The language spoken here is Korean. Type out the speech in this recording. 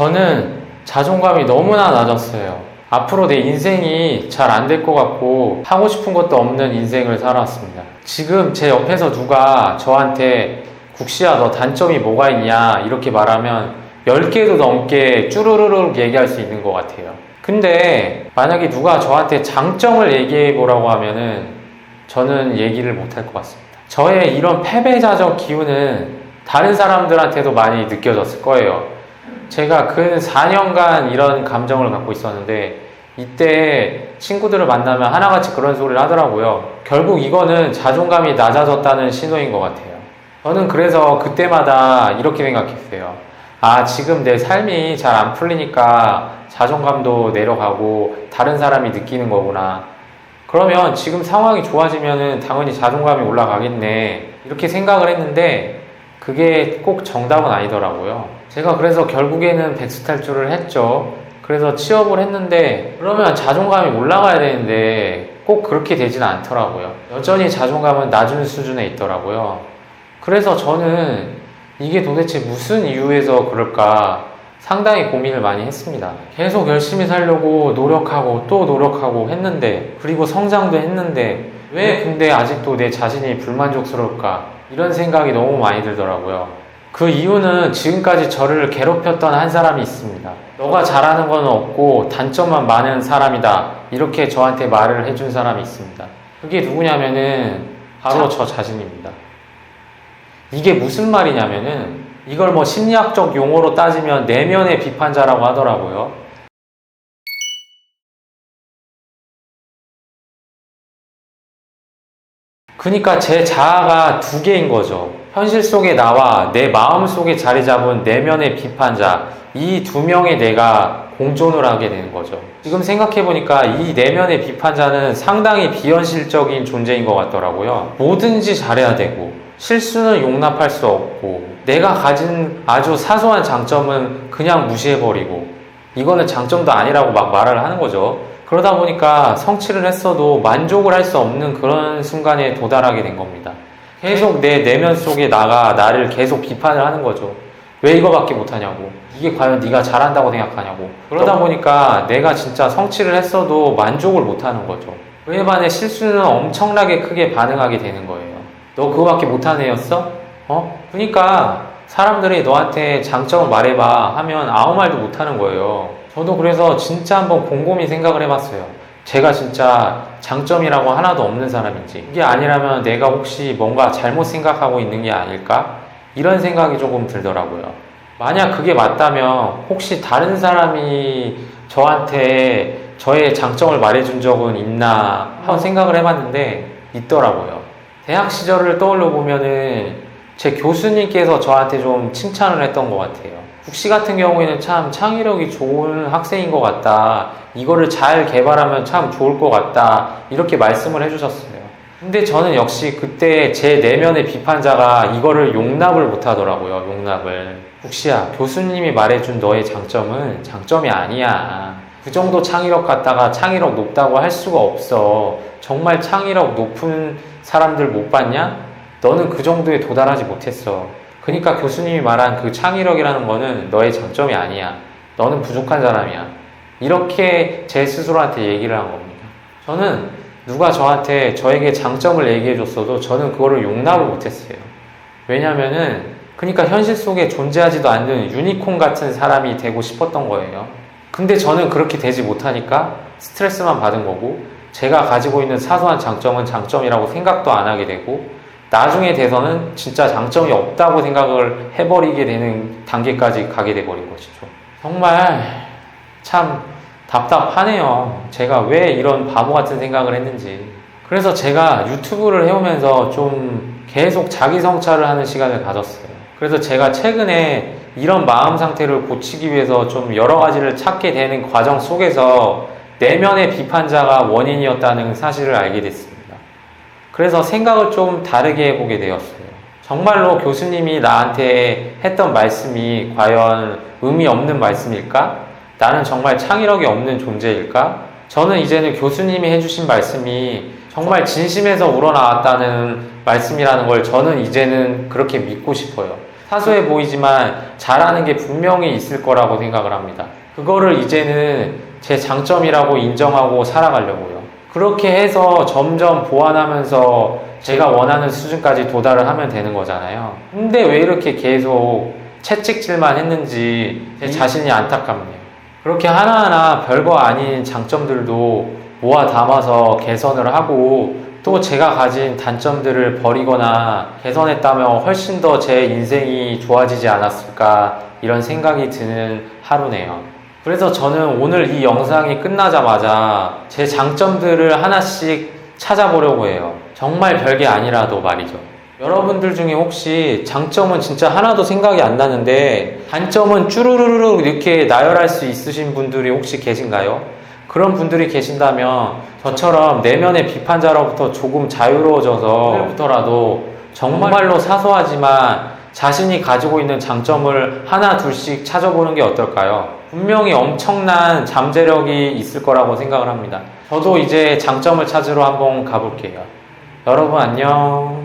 저는 자존감이 너무나 낮았어요. 앞으로 내 인생이 잘 안 될 것 같고 하고 싶은 것도 없는 인생을 살아왔습니다. 지금 제 옆에서 누가 저한테 국시야 너 단점이 뭐가 있냐 이렇게 말하면 10개도 넘게 쭈루루룩 얘기할 수 있는 것 같아요. 근데 만약에 누가 저한테 장점을 얘기해 보라고 하면은 저는 얘기를 못할 것 같습니다. 저의 이런 패배자적 기운은 다른 사람들한테도 많이 느껴졌을 거예요. 제가 근 4년간 이런 감정을 갖고 있었는데 이때 친구들을 만나면 하나같이 그런 소리를 하더라고요. 결국 이거는 자존감이 낮아졌다는 신호인 것 같아요. 저는 그래서 그때마다 이렇게 생각했어요. 아, 지금 내 삶이 잘 안 풀리니까 자존감도 내려가고 다른 사람이 느끼는 거구나. 그러면 지금 상황이 좋아지면은 당연히 자존감이 올라가겠네. 이렇게 생각을 했는데 그게 꼭 정답은 아니더라고요. 제가 그래서 결국에는 백수탈출을 했죠. 그래서 취업을 했는데 그러면 자존감이 올라가야 되는데 꼭 그렇게 되지는 않더라고요. 여전히 자존감은 낮은 수준에 있더라고요. 그래서 저는 이게 도대체 무슨 이유에서 그럴까 상당히 고민을 많이 했습니다. 계속 열심히 살려고 노력하고 또 노력하고 했는데 그리고 성장도 했는데 왜 근데 아직도 내 자신이 불만족스러울까 이런 생각이 너무 많이 들더라고요. 그 이유는 지금까지 저를 괴롭혔던 한 사람이 있습니다. 너가 잘하는 건 없고 단점만 많은 사람이다 이렇게 저한테 말을 해준 사람이 있습니다. 그게 누구냐면은 바로 저 자신입니다. 이게 무슨 말이냐면은 이걸 뭐 심리학적 용어로 따지면 내면의 비판자라고 하더라고요. 그러니까 제 자아가 두 개인 거죠. 현실 속의 나와 내 마음 속에 자리 잡은 내면의 비판자, 이 두 명의 내가 공존을 하게 되는 거죠. 지금 생각해보니까 이 내면의 비판자는 상당히 비현실적인 존재인 것 같더라고요. 뭐든지 잘해야 되고 실수는 용납할 수 없고 내가 가진 아주 사소한 장점은 그냥 무시해버리고 이거는 장점도 아니라고 막 말을 하는 거죠. 그러다 보니까 성취를 했어도 만족을 할 수 없는 그런 순간에 도달하게 된 겁니다. 계속 내 내면 속에 나를 계속 비판을 하는 거죠. 왜 이거밖에 못하냐고. 이게 과연 네가 잘한다고 생각하냐고. 그러다 보니까 내가 진짜 성취를 했어도 만족을 못하는 거죠. 그에 반해 실수는 엄청나게 크게 반응하게 되는 거예요. 너 그거밖에 못하는 애였어? 그러니까 사람들이 너한테 장점을 말해봐 하면 아무 말도 못하는 거예요. 저도 그래서 진짜 한번 곰곰이 생각을 해봤어요. 제가 진짜 장점이라고 하나도 없는 사람인지, 이게 아니라면 내가 혹시 뭔가 잘못 생각하고 있는 게 아닐까? 이런 생각이 조금 들더라고요. 만약 그게 맞다면 혹시 다른 사람이 저한테 저의 장점을 말해준 적은 있나 하고 생각을 해봤는데 있더라고요. 대학 시절을 떠올려 보면은 제 교수님께서 저한테 좀 칭찬을 했던 것 같아요. 국시 같은 경우에는 참 창의력이 좋은 학생인 것 같다. 이거를 잘 개발하면 참 좋을 것 같다. 이렇게 말씀을 해주셨어요. 근데 저는 역시 그때 제 내면의 비판자가 이거를 용납을 못 하더라고요. 용납을. 국시야, 교수님이 말해준 너의 장점은 장점이 아니야. 그 정도 창의력 갖다가 창의력 높다고 할 수가 없어. 정말 창의력 높은 사람들 못 봤냐? 너는 그 정도에 도달하지 못했어. 그러니까 교수님이 말한 그 창의력이라는 거는 너의 장점이 아니야. 너는 부족한 사람이야. 이렇게 제 스스로한테 얘기를 한 겁니다. 저는 누가 저에게 장점을 얘기해 줬어도 저는 그거를 용납을 못했어요. 왜냐면은 그러니까 현실 속에 존재하지도 않는 유니콘 같은 사람이 되고 싶었던 거예요. 근데 저는 그렇게 되지 못하니까 스트레스만 받은 거고 제가 가지고 있는 사소한 장점은 장점이라고 생각도 안 하게 되고 나중에 돼서는 진짜 장점이 없다고 생각을 해버리게 되는 단계까지 가게 돼버린 것이죠. 정말 참 답답하네요. 제가 왜 이런 바보 같은 생각을 했는지. 그래서 제가 유튜브를 해오면서 좀 계속 자기 성찰을 하는 시간을 가졌어요. 그래서 제가 최근에 이런 마음 상태를 고치기 위해서 좀 여러 가지를 찾게 되는 과정 속에서 내면의 비판자가 원인이었다는 사실을 알게 됐습니다. 그래서 생각을 좀 다르게 해보게 되었어요. 정말로 교수님이 나한테 했던 말씀이 과연 의미 없는 말씀일까? 나는 정말 창의력이 없는 존재일까? 저는 이제는 교수님이 해주신 말씀이 정말 진심에서 우러나왔다는 말씀이라는 걸 저는 이제는 그렇게 믿고 싶어요. 사소해 보이지만 잘하는 게 분명히 있을 거라고 생각을 합니다. 그거를 이제는 제 장점이라고 인정하고 살아가려고요. 그렇게 해서 점점 보완하면서 제가 원하는 수준까지 도달을 하면 되는 거잖아요. 근데 왜 이렇게 계속 채찍질만 했는지 제 자신이 안타깝네요. 그렇게 하나하나 별거 아닌 장점들도 모아 담아서 개선을 하고 또 제가 가진 단점들을 버리거나 개선했다면 훨씬 더 제 인생이 좋아지지 않았을까 이런 생각이 드는 하루네요. 그래서 저는 오늘 이 영상이 끝나자마자 제 장점들을 하나씩 찾아보려고 해요. 정말 별게 아니라도 말이죠. 여러분들 중에 혹시 장점은 진짜 하나도 생각이 안 나는데 단점은 쭈루루루 이렇게 나열할 수 있으신 분들이 혹시 계신가요? 그런 분들이 계신다면 저처럼 내면의 비판자로부터 조금 자유로워져서 오늘부터라도 정말로 사소하지만 자신이 가지고 있는 장점을 하나 둘씩 찾아보는 게 어떨까요? 분명히 엄청난 잠재력이 있을 거라고 생각을 합니다. 저도 이제 장점을 찾으러 한번 가볼게요. 여러분 안녕.